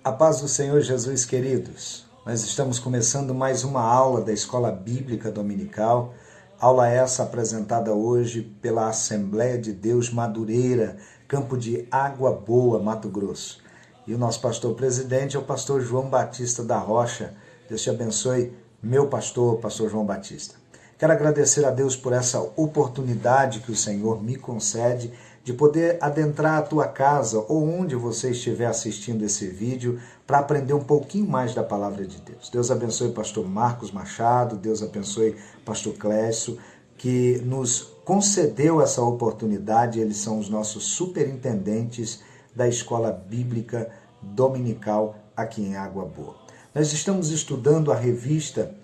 A paz do Senhor Jesus, queridos. Nós estamos começando mais uma aula da Escola Bíblica Dominical. Aula essa apresentada hoje pela Assembleia de Deus Madureira, Campo de Água Boa, Mato Grosso. E o nosso pastor presidente é o pastor João Batista da Rocha. Deus te abençoe, meu pastor João Batista. Quero agradecer a Deus por essa oportunidade que o Senhor me concede de poder adentrar a tua casa ou onde você estiver assistindo esse vídeo para aprender um pouquinho mais da palavra de Deus. Deus abençoe o pastor Marcos Machado, Deus abençoe o pastor Clécio, que nos concedeu essa oportunidade. Eles são os nossos superintendentes da Escola Bíblica Dominical aqui em Água Boa. Nós estamos estudando a revista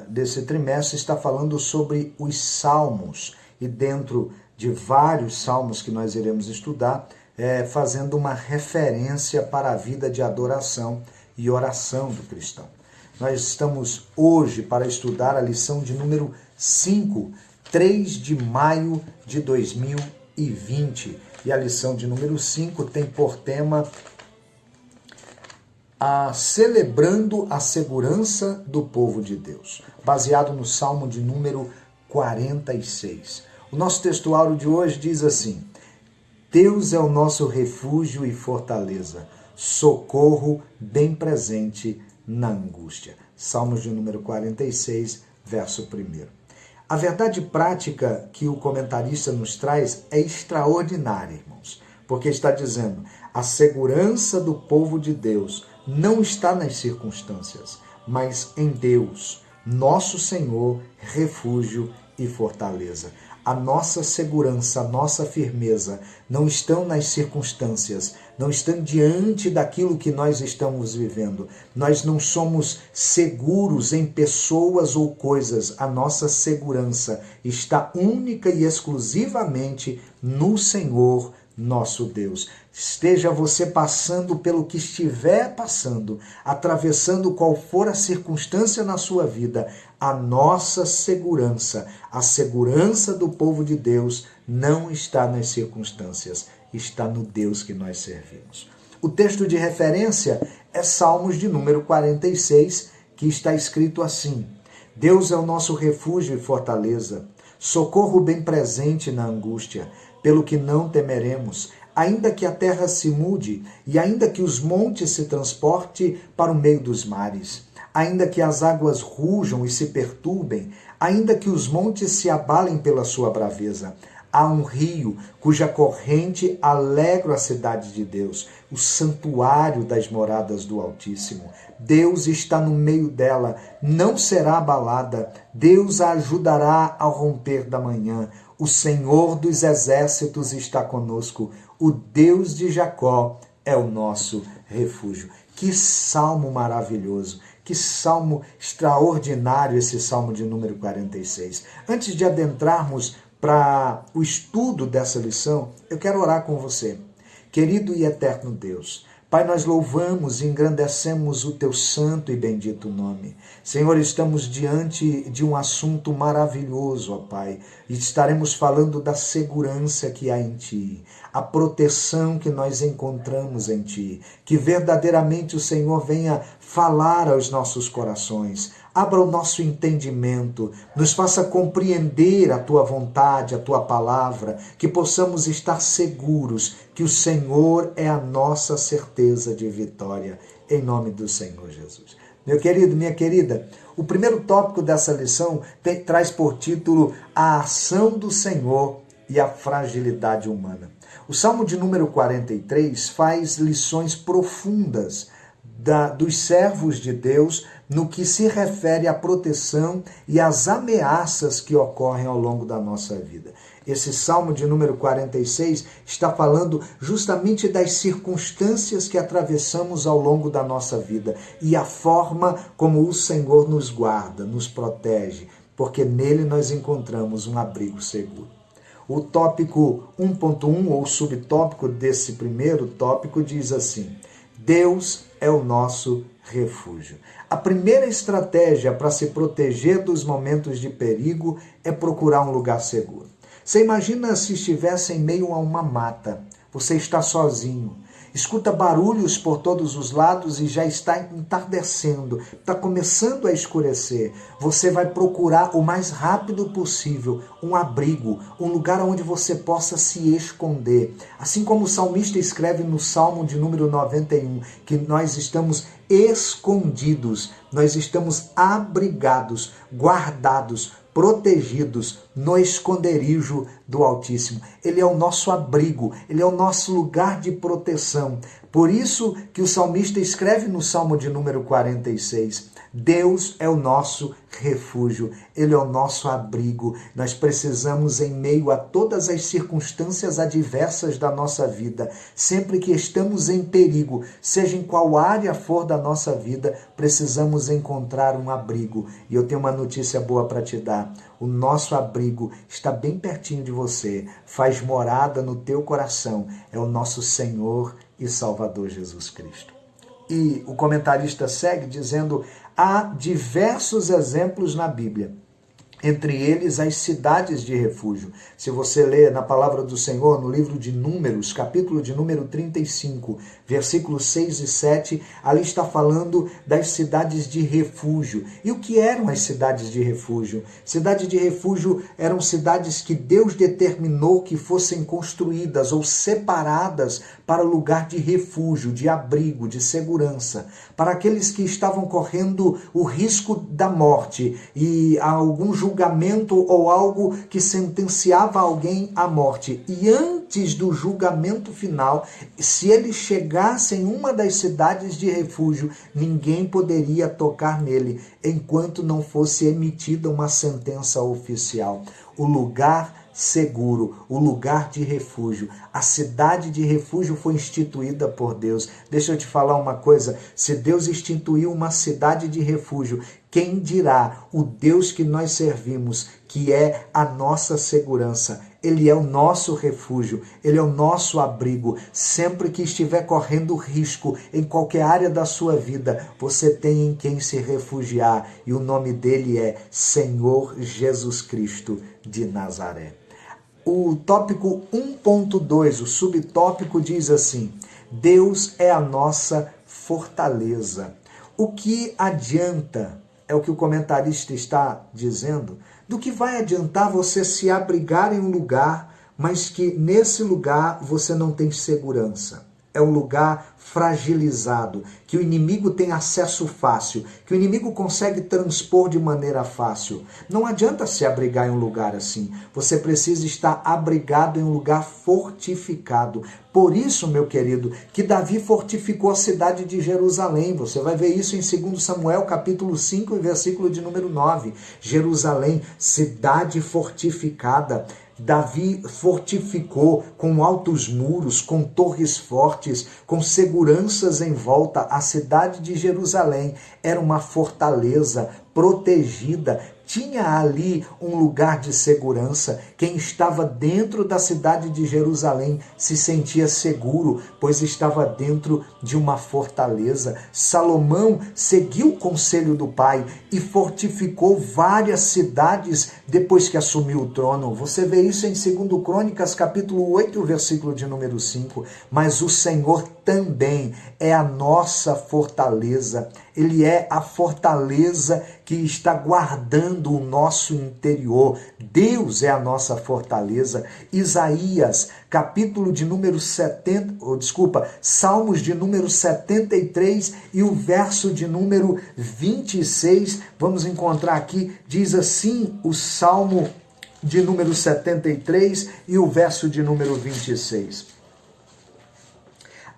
desse trimestre, está falando sobre os salmos, e dentro de vários salmos que nós iremos estudar, fazendo uma referência para a vida de adoração e oração do cristão. Nós estamos hoje para estudar a lição de número 5, 3 de maio de 2020. E a lição de número 5 tem por tema celebrando a segurança do povo de Deus, baseado no Salmo de número 46. O nosso textuário de hoje diz assim: Deus é o nosso refúgio e fortaleza, socorro bem presente na angústia. Salmos de número 46, verso 1. A verdade prática que o comentarista nos traz é extraordinária, irmãos, porque está dizendo: a segurança do povo de Deus não está nas circunstâncias, mas em Deus, nosso Senhor, refúgio e fortaleza. A nossa segurança, a nossa firmeza não estão nas circunstâncias, não estão diante daquilo que nós estamos vivendo. Nós não somos seguros em pessoas ou coisas. A nossa segurança está única e exclusivamente no Senhor, nosso Deus. Esteja você passando pelo que estiver passando, atravessando qual for a circunstância na sua vida, a nossa segurança, a segurança do povo de Deus não está nas circunstâncias, está no Deus que nós servimos. O texto de referência é Salmos de número 46, que está escrito assim: Deus é o nosso refúgio e fortaleza, socorro bem presente na angústia, pelo que não temeremos, ainda que a terra se mude e ainda que os montes se transporte para o meio dos mares, ainda que as águas rujam e se perturbem, ainda que os montes se abalem pela sua braveza. Há um rio cuja corrente alegra a cidade de Deus, o santuário das moradas do Altíssimo. Deus está no meio dela, não será abalada. Deus a ajudará ao romper da manhã. O Senhor dos exércitos está conosco. O Deus de Jacó é o nosso refúgio. Que salmo maravilhoso! Que salmo extraordinário esse salmo de número 46. Antes de adentrarmos para o estudo dessa lição, eu quero orar com você. Querido e eterno Deus, Pai, nós louvamos e engrandecemos o teu santo e bendito nome. Senhor, estamos diante de um assunto maravilhoso, ó Pai, e estaremos falando da segurança que há em Ti, a proteção que nós encontramos em Ti, que verdadeiramente o Senhor venha falar aos nossos corações, abra o nosso entendimento, nos faça compreender a Tua vontade, a Tua palavra, que possamos estar seguros que o Senhor é a nossa certeza de vitória, em nome do Senhor Jesus. Meu querido, minha querida, o primeiro tópico dessa lição traz por título a ação do Senhor e a fragilidade humana. O Salmo de número 43 faz lições profundas dos servos de Deus no que se refere à proteção e às ameaças que ocorrem ao longo da nossa vida. Esse Salmo de número 46 está falando justamente das circunstâncias que atravessamos ao longo da nossa vida e a forma como o Senhor nos guarda, nos protege, porque nele nós encontramos um abrigo seguro. O tópico 1.1, ou subtópico desse primeiro tópico, diz assim: Deus é o nosso refúgio. A primeira estratégia para se proteger dos momentos de perigo é procurar um lugar seguro. Você imagina se estivesse em meio a uma mata, você está sozinho, escuta barulhos por todos os lados e já está entardecendo, está começando a escurecer. Você vai procurar o mais rápido possível um abrigo, um lugar onde você possa se esconder. Assim como o salmista escreve no Salmo de número 91, que nós estamos escondidos, nós estamos abrigados, guardados, protegidos no esconderijo do Altíssimo. Ele é o nosso abrigo, ele é o nosso lugar de proteção. Por isso que o salmista escreve no Salmo de número 46, Deus é o nosso refúgio, Ele é o nosso abrigo. Nós precisamos, em meio a todas as circunstâncias adversas da nossa vida, sempre que estamos em perigo, seja em qual área for da nossa vida, precisamos encontrar um abrigo. E eu tenho uma notícia boa para te dar. O nosso abrigo está bem pertinho de você, faz morada no teu coração. É o nosso Senhor e Salvador Jesus Cristo. E o comentarista segue dizendo: há diversos exemplos na Bíblia, entre eles as cidades de refúgio. Se você ler na palavra do Senhor, no livro de Números, capítulo de número 35, versículos 6 e 7, ali está falando das cidades de refúgio. E o que eram as cidades de refúgio? Cidades de refúgio eram cidades que Deus determinou que fossem construídas ou separadas para lugar de refúgio, de abrigo, de segurança, para aqueles que estavam correndo o risco da morte e algum julgamento ou algo que sentenciava alguém à morte. E antes do julgamento final, se ele chegasse em uma das cidades de refúgio, ninguém poderia tocar nele enquanto não fosse emitida uma sentença oficial. O lugar seguro, o lugar de refúgio. A cidade de refúgio foi instituída por Deus. Deixa eu te falar uma coisa, se Deus instituiu uma cidade de refúgio, quem dirá o Deus que nós servimos, que é a nossa segurança? Ele é o nosso refúgio, ele é o nosso abrigo. Sempre que estiver correndo risco em qualquer área da sua vida, você tem em quem se refugiar, e o nome dele é Senhor Jesus Cristo de Nazaré. O tópico 1.2, o subtópico diz assim: Deus é a nossa fortaleza. O que adianta, é o que o comentarista está dizendo, do que vai adiantar você se abrigar em um lugar, mas que nesse lugar você não tem segurança? É um lugar fragilizado, que o inimigo tem acesso fácil, que o inimigo consegue transpor de maneira fácil. Não adianta se abrigar em um lugar assim. Você precisa estar abrigado em um lugar fortificado. Por isso, meu querido, que Davi fortificou a cidade de Jerusalém. Você vai ver isso em 2 Samuel, capítulo 5, versículo de número 9. Jerusalém, cidade fortificada. Davi fortificou com altos muros, com torres fortes, com seguranças em volta. A cidade de Jerusalém era uma fortaleza protegida, tinha ali um lugar de segurança. Quem estava dentro da cidade de Jerusalém se sentia seguro, pois estava dentro de uma fortaleza. Salomão seguiu o conselho do pai e fortificou várias cidades depois que assumiu o trono. Você vê isso em 2 Crônicas, capítulo 8, versículo de número 5. Mas o Senhor também é a nossa fortaleza. Ele é a fortaleza que está guardando o nosso interior. Deus é a nossa fortaleza. Isaías, capítulo de número 70, Salmos de número 73 e o verso de número 26, vamos encontrar aqui, diz assim o Salmo de número 73 e o verso de número 26.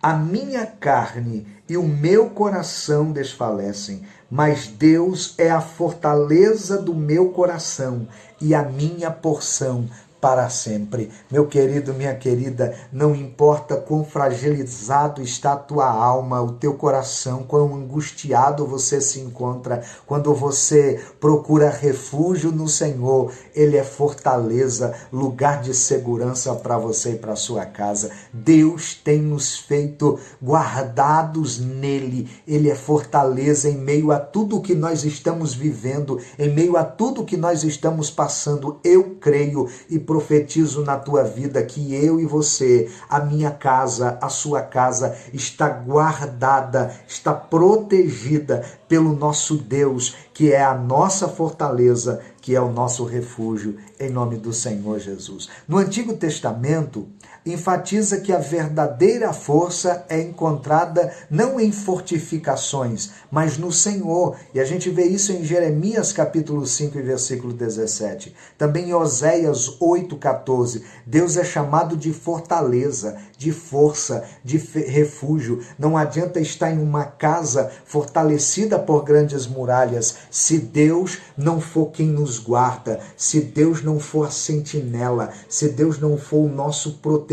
A minha carne e o meu coração desfalecem, mas Deus é a fortaleza do meu coração e a minha porção para sempre. Meu querido, minha querida, não importa quão fragilizado está a tua alma, o teu coração, quão angustiado você se encontra, quando você procura refúgio no Senhor, Ele é fortaleza, lugar de segurança para você e para sua casa. Deus tem nos feito guardados nele. Ele é fortaleza em meio a tudo que nós estamos vivendo, em meio a tudo que nós estamos passando. Eu creio e profetizo na tua vida que eu e você, a minha casa, a sua casa, está guardada, está protegida pelo nosso Deus, que é a nossa fortaleza, que é o nosso refúgio, em nome do Senhor Jesus. No Antigo Testamento, enfatiza que a verdadeira força é encontrada não em fortificações, mas no Senhor. E a gente vê isso em Jeremias capítulo 5 e versículo 17. Também em Oséias 8:14. Deus é chamado de fortaleza, de força, de refúgio. Não adianta estar em uma casa fortalecida por grandes muralhas se Deus não for quem nos guarda, se Deus não for a sentinela, se Deus não for o nosso protetor.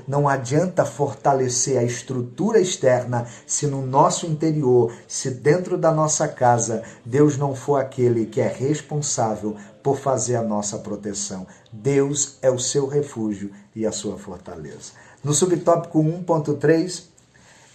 Não adianta fortalecer a estrutura externa se no nosso interior, se dentro da nossa casa, Deus não for aquele que é responsável por fazer a nossa proteção. Deus é o seu refúgio e a sua fortaleza. No subtópico 1.3,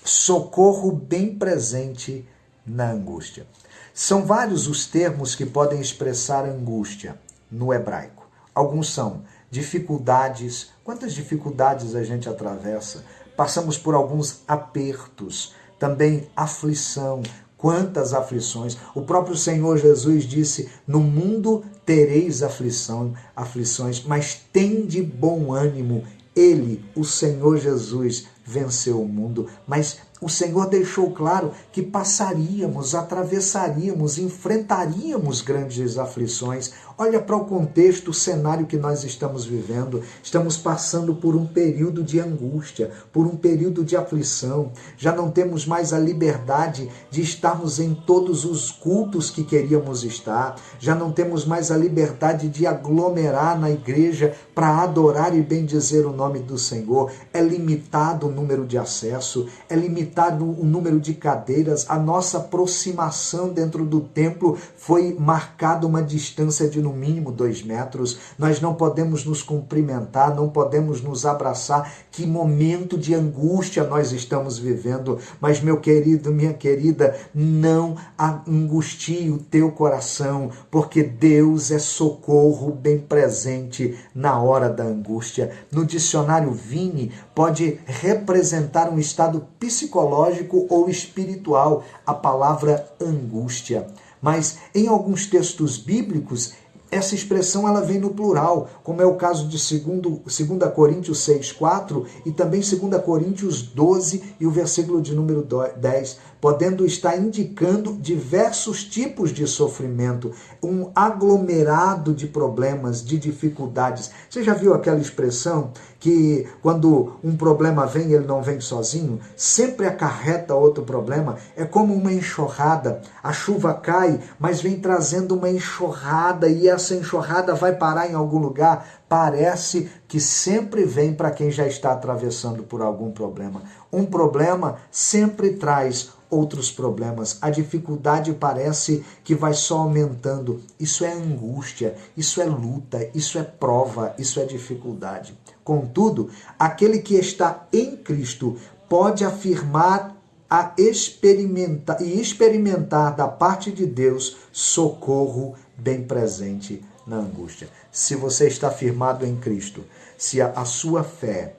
socorro bem presente na angústia. São vários os termos que podem expressar angústia no hebraico. Alguns são dificuldades. Quantas dificuldades a gente atravessa? Passamos por alguns apertos. Também aflição. Quantas aflições. O próprio Senhor Jesus disse, no mundo tereis aflições, mas tende bom ânimo. Ele, o Senhor Jesus, venceu o mundo. Mas o Senhor deixou claro que passaríamos, atravessaríamos, enfrentaríamos grandes aflições. Olha para o contexto, o cenário que nós estamos vivendo. Estamos passando por um período de angústia, por um período de aflição. Já não temos mais a liberdade de estarmos em todos os cultos que queríamos estar. Já não temos mais a liberdade de aglomerar na igreja para adorar e bendizer o nome do Senhor. É limitado o número de acesso, é limitado o número de cadeiras. A nossa aproximação dentro do templo foi marcada uma distância de no mínimo 2 metros. Nós não podemos nos cumprimentar, não podemos nos abraçar. Que momento de angústia nós estamos vivendo. Mas, meu querido, minha querida, não angustie o teu coração, porque Deus é socorro bem presente na hora da angústia. No dicionário Vini, pode representar um estado psicológico ou espiritual, a palavra angústia. Mas em alguns textos bíblicos, essa expressão ela vem no plural, como é o caso de 2 Coríntios 6:4 e também 2 Coríntios 12 e o versículo de número 10, podendo estar indicando diversos tipos de sofrimento, um aglomerado de problemas, de dificuldades. Você já viu aquela expressão que quando um problema vem, ele não vem sozinho, sempre acarreta outro problema? É como uma enxurrada, a chuva cai, mas vem trazendo uma enxurrada e essa enxurrada vai parar em algum lugar. Parece que sempre vem para quem já está atravessando por algum problema. Um problema sempre traz outros problemas. A dificuldade parece que vai só aumentando. Isso é angústia, isso é luta, isso é prova, isso é dificuldade. Contudo, aquele que está em Cristo pode afirmar experimentar da parte de Deus socorro bem presente na angústia. Se você está firmado em Cristo, se a sua fé,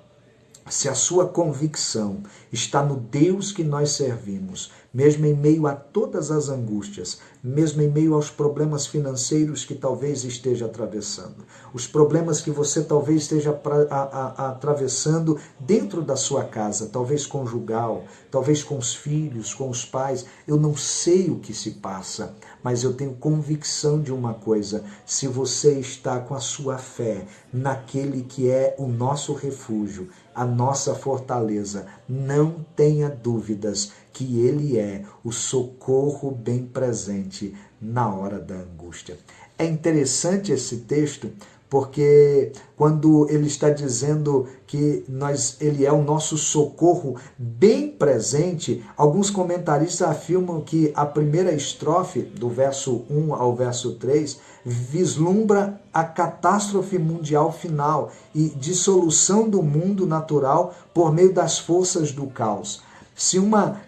se a sua convicção está no Deus que nós servimos, mesmo em meio a todas as angústias, mesmo em meio aos problemas financeiros que talvez esteja atravessando, os problemas que você talvez esteja atravessando dentro da sua casa, talvez conjugal, talvez com os filhos, com os pais, eu não sei o que se passa, mas eu tenho convicção de uma coisa: se você está com a sua fé naquele que é o nosso refúgio, a nossa fortaleza, não tenha dúvidas que Ele é o socorro bem presente na hora da angústia. É interessante esse texto, porque quando ele está dizendo que Ele é o nosso socorro bem presente, alguns comentaristas afirmam que a primeira estrofe, do verso 1 ao verso 3, vislumbra a catástrofe mundial final e dissolução do mundo natural por meio das forças do caos. Se uma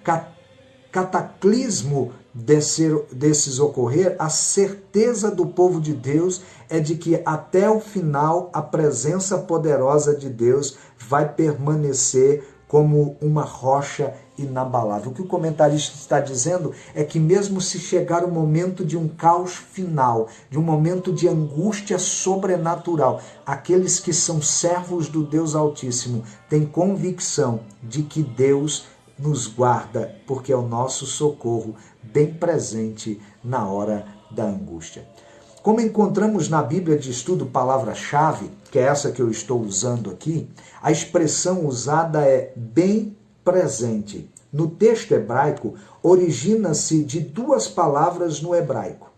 cataclismo desses ocorrer, a certeza do povo de Deus é de que até o final a presença poderosa de Deus vai permanecer como uma rocha inabalável. O que o comentarista está dizendo é que mesmo se chegar o momento de um caos final, de um momento de angústia sobrenatural, aqueles que são servos do Deus Altíssimo têm convicção de que Deus nos guarda, porque é o nosso socorro bem presente na hora da angústia. Como encontramos na Bíblia de Estudo palavra-chave, que é essa que eu estou usando aqui, a expressão usada é bem presente. No texto hebraico, origina-se de duas palavras no hebraico.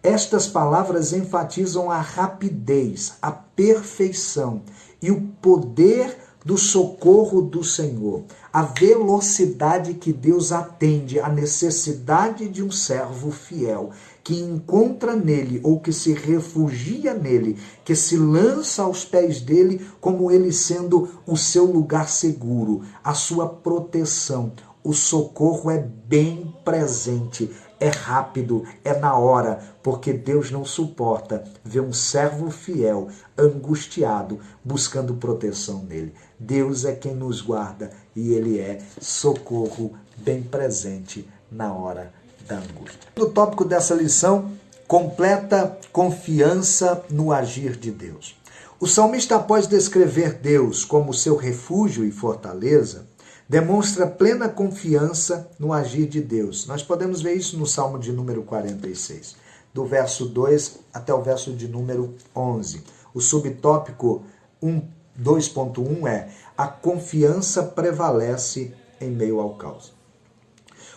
Estas palavras enfatizam a rapidez, a perfeição e o poder do socorro do Senhor, a velocidade que Deus atende à necessidade de um servo fiel, que encontra nele ou que se refugia nele, que se lança aos pés dele como ele sendo o seu lugar seguro, a sua proteção. O socorro é bem presente, é rápido, é na hora, porque Deus não suporta ver um servo fiel, angustiado, buscando proteção nele. Deus é quem nos guarda e ele é socorro bem presente na hora da angústia. No tópico dessa lição, completa confiança no agir de Deus. O salmista, após descrever Deus como seu refúgio e fortaleza, demonstra plena confiança no agir de Deus. Nós podemos ver isso no Salmo de número 46, do verso 2 até o verso de número 11. O subtópico 2.1 é: a confiança prevalece em meio ao caos.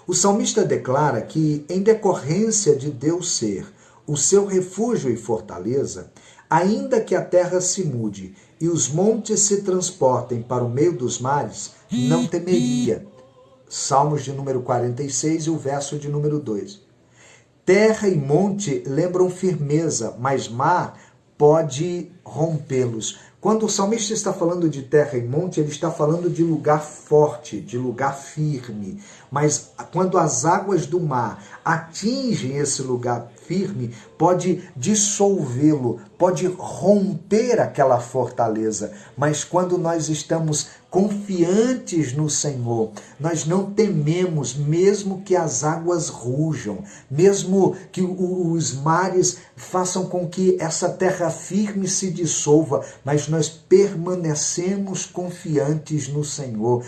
O salmista declara que, em decorrência de Deus ser o seu refúgio e fortaleza, ainda que a terra se mude e os montes se transportem para o meio dos mares, não temeria. Salmos de número 46 e o verso de número 2. Terra e monte lembram firmeza, mas mar pode rompê-los. Quando o salmista está falando de terra e monte, ele está falando de lugar forte, de lugar firme. Mas quando as águas do mar atingem esse lugar firme, pode dissolvê-lo, pode romper aquela fortaleza. Mas quando nós estamos confiantes no Senhor, nós não tememos, mesmo que as águas rujam, mesmo que os mares façam com que essa terra firme se dissolva, mas nós permanecemos confiantes no Senhor.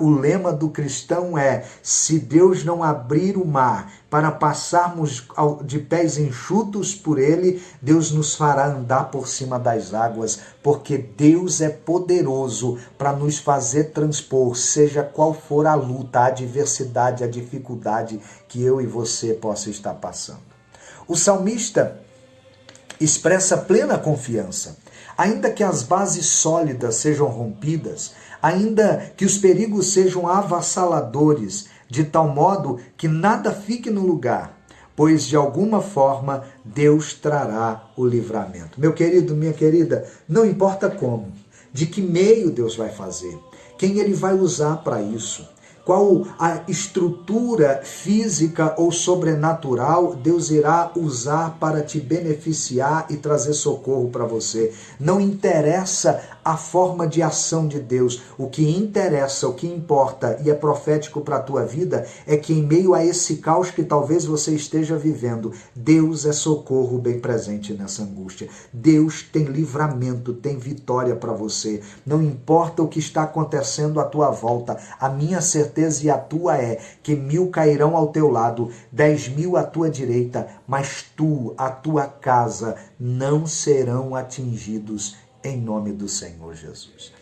O lema do cristão é: se Deus não abrir o mar para passarmos de pés enxutos por ele, Deus nos fará andar por cima das águas, porque Deus é poderoso para nos fazer transpor, seja qual for a luta, a adversidade, a dificuldade que eu e você possa estar passando. O salmista expressa plena confiança. Ainda que as bases sólidas sejam rompidas, ainda que os perigos sejam avassaladores, de tal modo que nada fique no lugar, pois de alguma forma Deus trará o livramento. Meu querido, minha querida, não importa como, de que meio Deus vai fazer, quem ele vai usar para isso, qual a estrutura física ou sobrenatural Deus irá usar para te beneficiar e trazer socorro para você. Não interessa a forma de ação de Deus. O que interessa, o que importa e é profético para a tua vida é que em meio a esse caos que talvez você esteja vivendo, Deus é socorro bem presente nessa angústia. Deus tem livramento, tem vitória para você. Não importa o que está acontecendo à tua volta, a minha certeza e a tua é que 1000 cairão ao teu lado, 10.000 à tua direita, mas tu, a tua casa, não serão atingidos em nome do Senhor Jesus.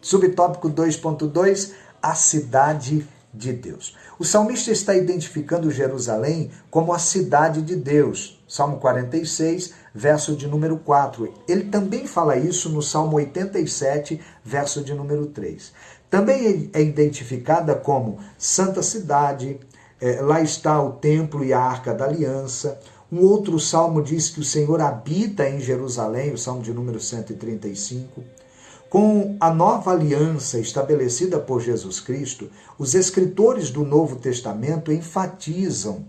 Subtópico 2.2, a cidade de Deus. O salmista está identificando Jerusalém como a cidade de Deus. Salmo 46, verso de número 4. Ele também fala isso no Salmo 87, verso de número 3. Também é identificada como Santa Cidade, lá está o templo e a Arca da Aliança. Um outro salmo diz que o Senhor habita em Jerusalém, o salmo de número 135. Com a nova aliança estabelecida por Jesus Cristo, os escritores do Novo Testamento enfatizam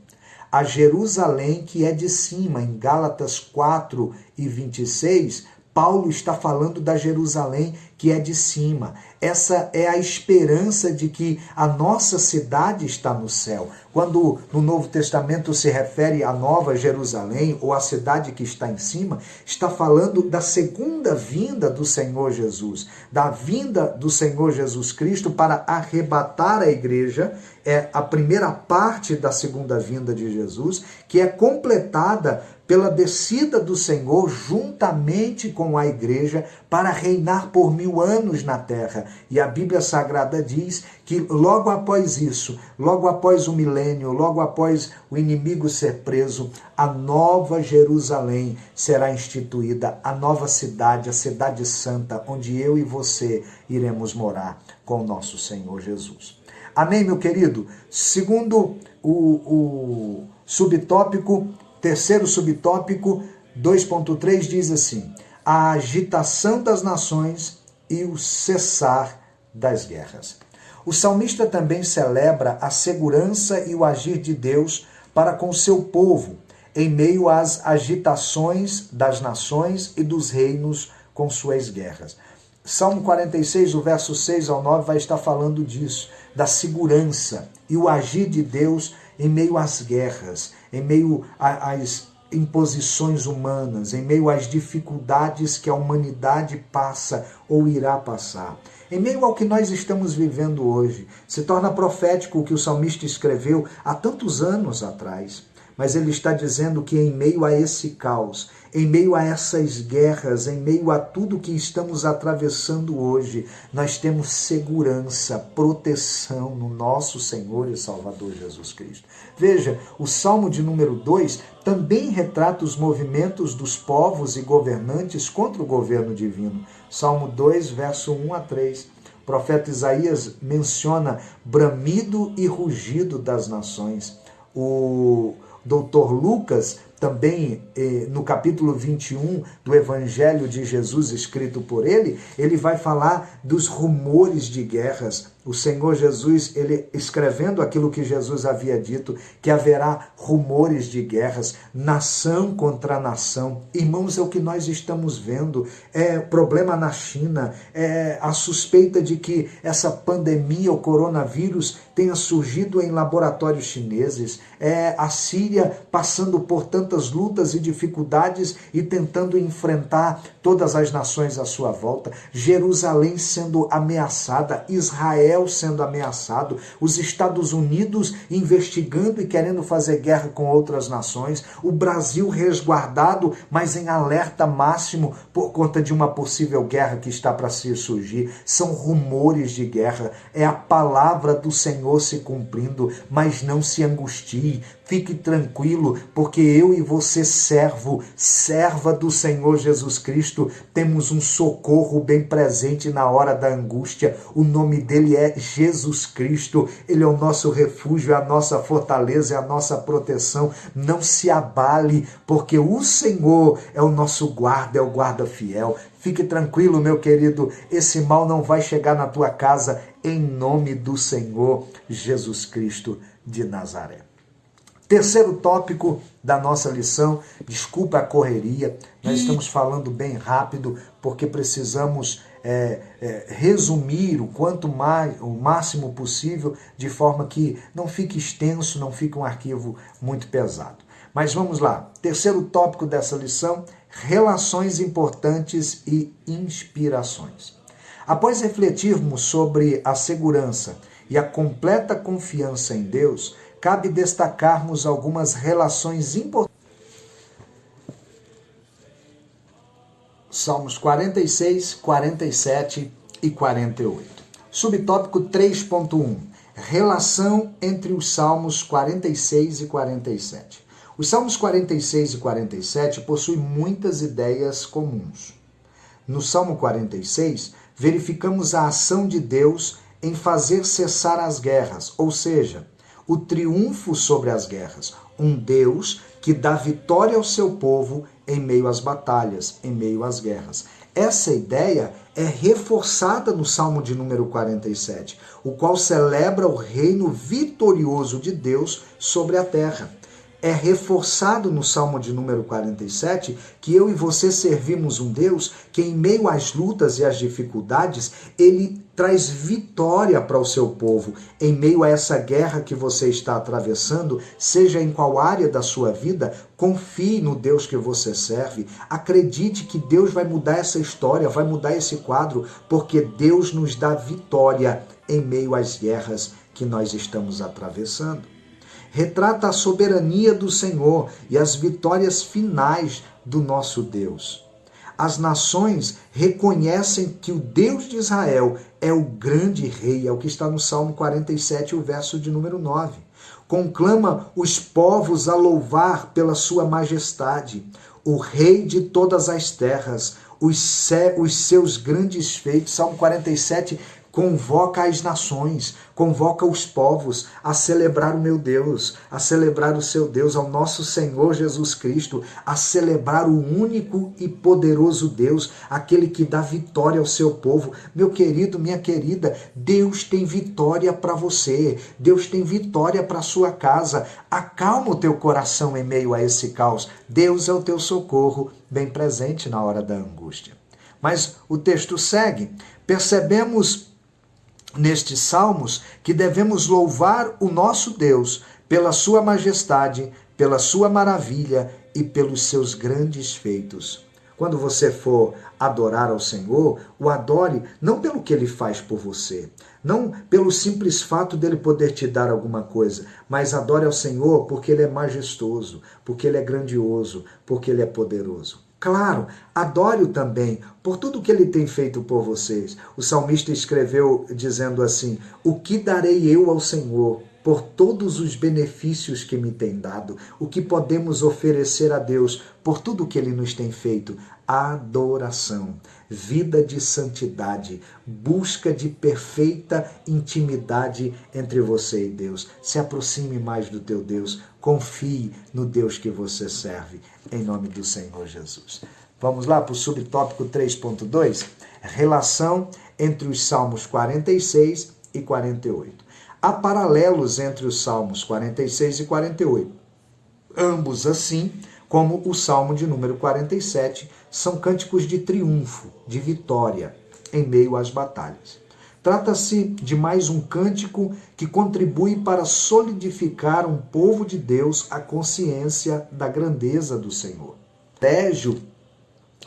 a Jerusalém que é de cima. Em Gálatas 4:26, Paulo está falando da Jerusalém que é de cima. Essa é a esperança de que a nossa cidade está no céu. Quando no Novo Testamento se refere à Nova Jerusalém, ou à cidade que está em cima, está falando da segunda vinda do Senhor Jesus, da vinda do Senhor Jesus Cristo para arrebatar a igreja. É a primeira parte da segunda vinda de Jesus, que é completada pela descida do Senhor juntamente com a igreja para reinar por 1000 anos na terra. E a Bíblia Sagrada diz que logo após isso, logo após o milênio, logo após o inimigo ser preso, a nova Jerusalém será instituída, a nova cidade, a cidade santa, onde eu e você iremos morar com o nosso Senhor Jesus. Amém, meu querido? Segundo o subtópico, terceiro subtópico, 2.3 diz assim: a agitação das nações e o cessar das guerras. O salmista também celebra a segurança e o agir de Deus para com seu povo, em meio às agitações das nações e dos reinos com suas guerras. Salmo 46, o verso 6 ao 9, vai estar falando disso, da segurança e o agir de Deus em meio às guerras, em meio às imposições humanas, em meio às dificuldades que a humanidade passa ou irá passar. Em meio ao que nós estamos vivendo hoje, se torna profético o que o salmista escreveu há tantos anos atrás. Mas ele está dizendo que em meio a esse caos, em meio a essas guerras, em meio a tudo que estamos atravessando hoje, nós temos segurança, proteção no nosso Senhor e Salvador Jesus Cristo. Veja, o Salmo de número 2 também retrata os movimentos dos povos e governantes contra o governo divino. Salmo 2, verso 1 a 3. O profeta Isaías menciona bramido e rugido das nações. O Dr. Lucas, também no capítulo 21 do Evangelho de Jesus, escrito por ele vai falar dos rumores de guerras. O Senhor Jesus, ele escrevendo aquilo que Jesus havia dito, que haverá rumores de guerras, nação contra nação. Irmãos, é o que nós estamos vendo. É problema na China, é a suspeita de que essa pandemia, o coronavírus, tenha surgido em laboratórios chineses. É a Síria passando por tantas lutas e dificuldades e tentando enfrentar todas as nações à sua volta. Jerusalém sendo ameaçada, Israel sendo ameaçado, os Estados Unidos investigando e querendo fazer guerra com outras nações, o Brasil resguardado, mas em alerta máximo por conta de uma possível guerra que está para se surgir. São rumores de guerra, é a palavra do Senhor se cumprindo, mas não se angustie, fique tranquilo, porque eu e você, serva do Senhor Jesus Cristo, temos um socorro bem presente na hora da angústia. O nome dele é Jesus Cristo, ele é o nosso refúgio, é a nossa fortaleza, é a nossa proteção. Não se abale, porque o Senhor é o nosso guarda, é o guarda fiel. Fique tranquilo, meu querido, esse mal não vai chegar na tua casa, em nome do Senhor Jesus Cristo de Nazaré. Terceiro tópico da nossa lição, desculpa a correria, nós estamos falando bem rápido porque precisamos resumir o máximo possível, de forma que não fique extenso, não fique um arquivo muito pesado. Mas vamos lá, terceiro tópico dessa lição, relações importantes e inspirações. Após refletirmos sobre a segurança e a completa confiança em Deus, cabe destacarmos algumas relações importantes. Salmos 46, 47 e 48. Subtópico 3.1. Relação entre os Salmos 46 e 47. Os Salmos 46 e 47 possuem muitas ideias comuns. No Salmo 46, verificamos a ação de Deus em fazer cessar as guerras, ou seja, o triunfo sobre as guerras. Um Deus que dá vitória ao seu povo em meio às batalhas, em meio às guerras. Essa ideia é reforçada no Salmo de número 47, o qual celebra o reino vitorioso de Deus sobre a terra. é reforçado no Salmo de número 47, que eu e você servimos um Deus que em meio às lutas e às dificuldades, ele traz vitória para o seu povo. Em meio a essa guerra que você está atravessando, seja em qual área da sua vida, confie no Deus que você serve. Acredite que Deus vai mudar essa história, vai mudar esse quadro, porque Deus nos dá vitória em meio às guerras que nós estamos atravessando. Retrata a soberania do Senhor e as vitórias finais do nosso Deus. As nações reconhecem que o Deus de Israel é o grande rei, é o que está no Salmo 47, o verso de número 9. Conclama os povos a louvar pela sua majestade, o rei de todas as terras, os seus grandes feitos. Salmo 47 convoca as nações, convoca os povos a celebrar o meu Deus, a celebrar o seu Deus, ao nosso Senhor Jesus Cristo, a celebrar o único e poderoso Deus, aquele que dá vitória ao seu povo. Meu querido, minha querida, Deus tem vitória para você, Deus tem vitória para a sua casa. Acalma o teu coração em meio a esse caos. Deus é o teu socorro, bem presente na hora da angústia. Mas o texto segue. Percebemos nestes salmos que devemos louvar o nosso Deus pela sua majestade, pela sua maravilha e pelos seus grandes feitos. Quando você for adorar ao Senhor, o adore não pelo que ele faz por você, não pelo simples fato dele poder te dar alguma coisa, mas adore ao Senhor porque ele é majestoso, porque ele é grandioso, porque ele é poderoso. Claro, adore-o também por tudo que ele tem feito por vocês. O salmista escreveu dizendo assim: o que darei eu ao Senhor por todos os benefícios que me tem dado? O que podemos oferecer a Deus por tudo que ele nos tem feito? Adoração, vida de santidade, busca de perfeita intimidade entre você e Deus. Se aproxime mais do teu Deus, confie no Deus que você serve, em nome do Senhor Jesus. Vamos lá para o subtópico 3.2, relação entre os Salmos 46 e 48. Há paralelos entre os Salmos 46 e 48. Ambos, assim como o Salmo de número 47, são cânticos de triunfo, de vitória, em meio às batalhas. Trata-se de mais um cântico que contribui para solidificar um povo de Deus a consciência da grandeza do Senhor. Privilégio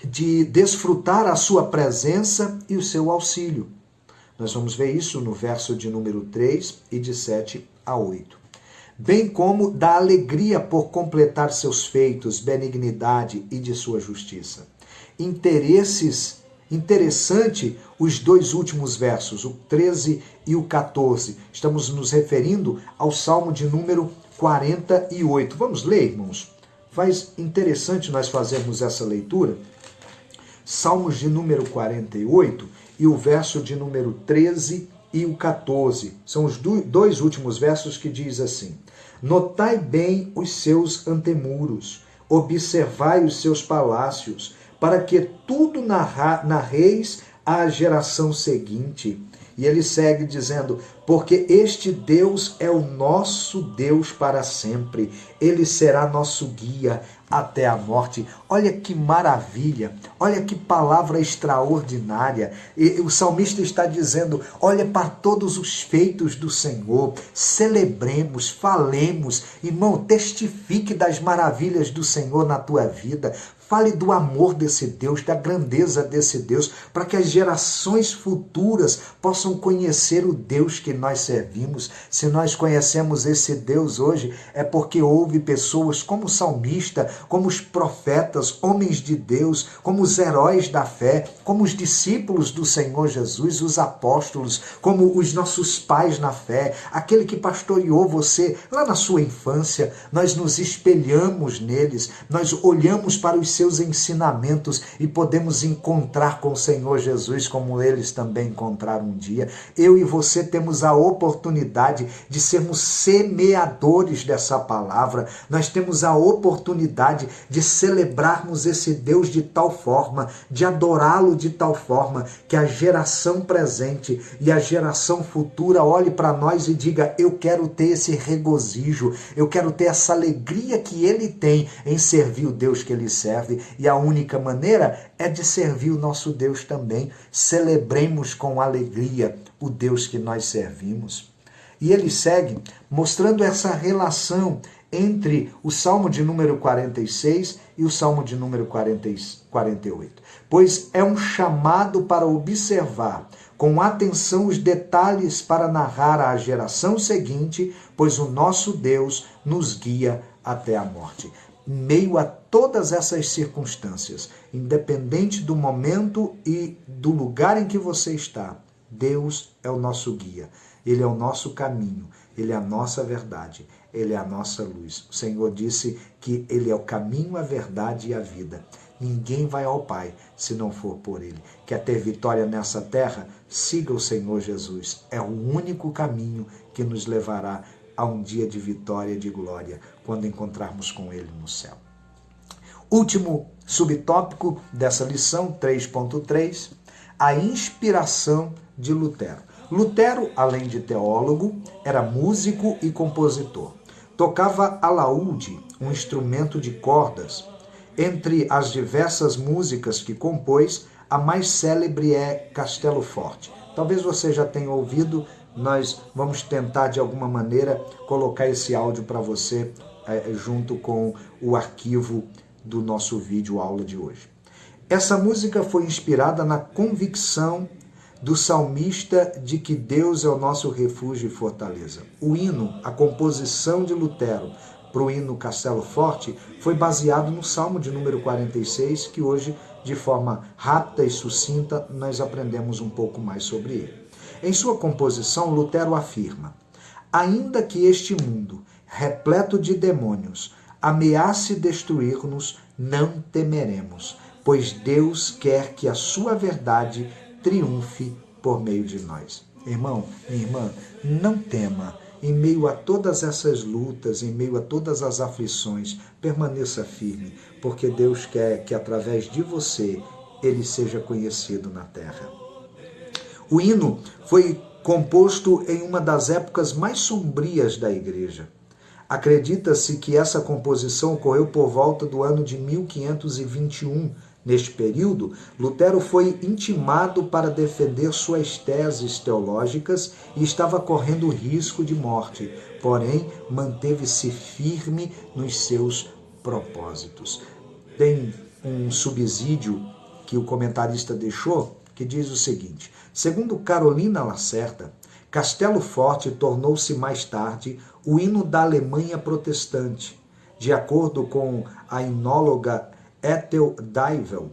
de desfrutar a sua presença e o seu auxílio. Nós vamos ver isso no verso de número 3 e de 7 a 8. Bem como da alegria por completar seus feitos, benignidade e de sua justiça. Interessante os dois últimos versos, o 13 e o 14. Estamos nos referindo ao Salmo de número 48. Vamos ler, irmãos? Faz interessante nós fazermos essa leitura. Salmos de número 48 e o verso de número 13 e o 14. São os dois últimos versos que diz assim: notai bem os seus antemuros, observai os seus palácios, para que tudo narreis à geração seguinte. E ele segue dizendo: porque este Deus é o nosso Deus para sempre, ele será nosso guia até a morte. Olha que maravilha, olha que palavra extraordinária. E o salmista está dizendo: olha para todos os feitos do Senhor, celebremos, falemos, irmão, testifique das maravilhas do Senhor na tua vida. Fale do amor desse Deus, da grandeza desse Deus, para que as gerações futuras possam conhecer o Deus que nós servimos. Se nós conhecemos esse Deus hoje, é porque houve pessoas como o salmista, como os profetas, homens de Deus, como os heróis da fé, como os discípulos do Senhor Jesus, os apóstolos, como os nossos pais na fé, aquele que pastoreou você lá na sua infância. Nós nos espelhamos neles, nós olhamos para os seus ensinamentos e podemos encontrar com o Senhor Jesus como eles também encontraram um dia. Eu e você temos a oportunidade de sermos semeadores dessa palavra. Nós temos a oportunidade de celebrarmos esse Deus de tal forma, de adorá-lo de tal forma, que a geração presente e a geração futura olhe para nós e diga: eu quero ter esse regozijo, eu quero ter essa alegria que ele tem em servir o Deus que ele serve, e a única maneira é de servir o nosso Deus também. Celebremos com alegria o Deus que nós servimos. E ele segue mostrando essa relação entre o Salmo de número 46 e o Salmo de número 48. Pois é um chamado para observar com atenção os detalhes para narrar à geração seguinte, pois o nosso Deus nos guia até a morte. Em meio a todas essas circunstâncias, independente do momento e do lugar em que você está, Deus é o nosso guia, Ele é o nosso caminho, Ele é a nossa verdade, Ele é a nossa luz. O Senhor disse que Ele é o caminho, a verdade e a vida. Ninguém vai ao Pai se não for por Ele. Quer ter vitória nessa terra? Siga o Senhor Jesus. É o único caminho que nos levará a um dia de vitória e de glória, quando encontrarmos com Ele no céu. Último subtópico dessa lição, 3.3, a inspiração de Lutero. Lutero, além de teólogo, era músico e compositor. Tocava alaúde, um instrumento de cordas. Entre as diversas músicas que compôs, a mais célebre é Castelo Forte. Talvez você já tenha ouvido, nós vamos tentar de alguma maneira colocar esse áudio para você junto com o arquivo do nosso vídeo aula de hoje. Essa música foi inspirada na convicção do salmista de que Deus é o nosso refúgio e fortaleza. O hino, a composição de Lutero para o hino Castelo Forte, foi baseado no Salmo de número 46, que hoje, de forma rápida e sucinta, nós aprendemos um pouco mais sobre ele. Em sua composição, Lutero afirma: ainda que este mundo, repleto de demônios, ameace destruir-nos, não temeremos, pois Deus quer que a sua verdade triunfe por meio de nós. Irmão, minha irmã, não tema. Em meio a todas essas lutas, em meio a todas as aflições, permaneça firme, porque Deus quer que através de você Ele seja conhecido na terra. O hino foi composto em uma das épocas mais sombrias da igreja. Acredita-se que essa composição ocorreu por volta do ano de 1521. Neste período, Lutero foi intimado para defender suas teses teológicas e estava correndo risco de morte, porém manteve-se firme nos seus propósitos. Tem um subsídio que o comentarista deixou que diz o seguinte: segundo Carolina Lacerda, Castelo Forte tornou-se mais tarde o hino da Alemanha protestante. De acordo com a inóloga Ethel Deivel,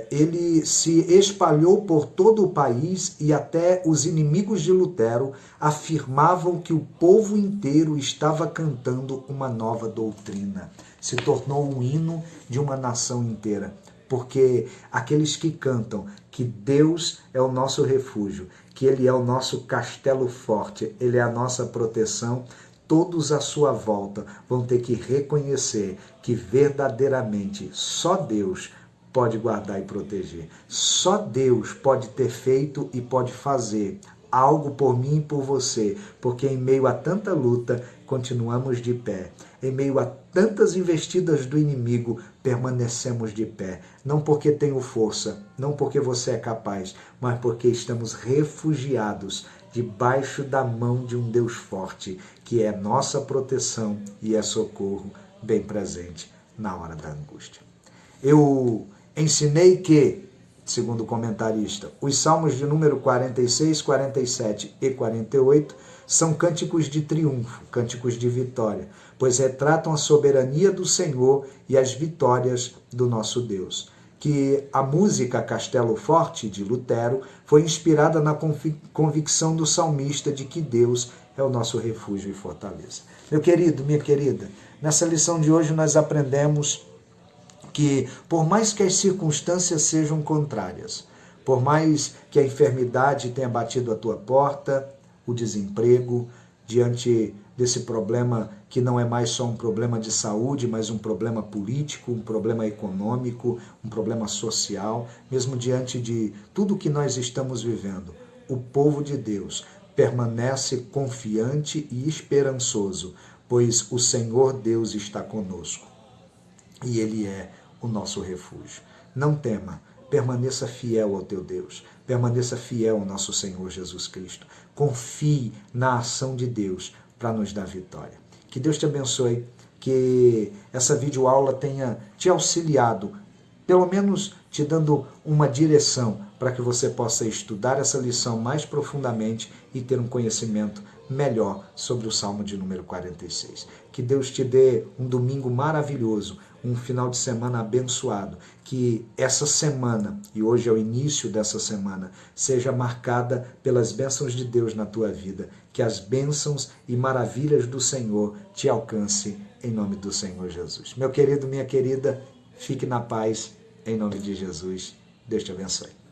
ele se espalhou por todo o país e até os inimigos de Lutero afirmavam que o povo inteiro estava cantando uma nova doutrina. Se tornou um hino de uma nação inteira, porque aqueles que cantam que Deus é o nosso refúgio, que Ele é o nosso castelo forte, Ele é a nossa proteção, todos à sua volta vão ter que reconhecer que verdadeiramente só Deus pode guardar e proteger. Só Deus pode ter feito e pode fazer algo por mim e por você, porque em meio a tanta luta continuamos de pé. Em meio a tantas investidas do inimigo, permanecemos de pé. Não porque tenho força, não porque você é capaz, mas porque estamos refugiados debaixo da mão de um Deus forte, que é nossa proteção e é socorro bem presente na hora da angústia. Eu ensinei que, segundo o comentarista, os salmos de número 46, 47 e 48 são cânticos de triunfo, cânticos de vitória, pois retratam a soberania do Senhor e as vitórias do nosso Deus. Que a música Castelo Forte, de Lutero, foi inspirada na convicção do salmista de que Deus é o nosso refúgio e fortaleza. Meu querido, minha querida, nessa lição de hoje nós aprendemos que por mais que as circunstâncias sejam contrárias, por mais que a enfermidade tenha batido a tua porta, o desemprego, diante desse problema que não é mais só um problema de saúde, mas um problema político, um problema econômico, um problema social, mesmo diante de tudo que nós estamos vivendo, o povo de Deus permanece confiante e esperançoso, pois o Senhor Deus está conosco e Ele é o nosso refúgio. Não tema, permaneça fiel ao teu Deus, permaneça fiel ao nosso Senhor Jesus Cristo. Confie na ação de Deus para nos dar vitória. Que Deus te abençoe, que essa videoaula tenha te auxiliado, pelo menos te dando uma direção para que você possa estudar essa lição mais profundamente e ter um conhecimento melhor sobre o Salmo de número 46. Que Deus te dê um domingo maravilhoso, um final de semana abençoado, que essa semana, e hoje é o início dessa semana, seja marcada pelas bênçãos de Deus na tua vida, que as bênçãos e maravilhas do Senhor te alcance em nome do Senhor Jesus. Meu querido, minha querida, fique na paz, em nome de Jesus. Deus te abençoe.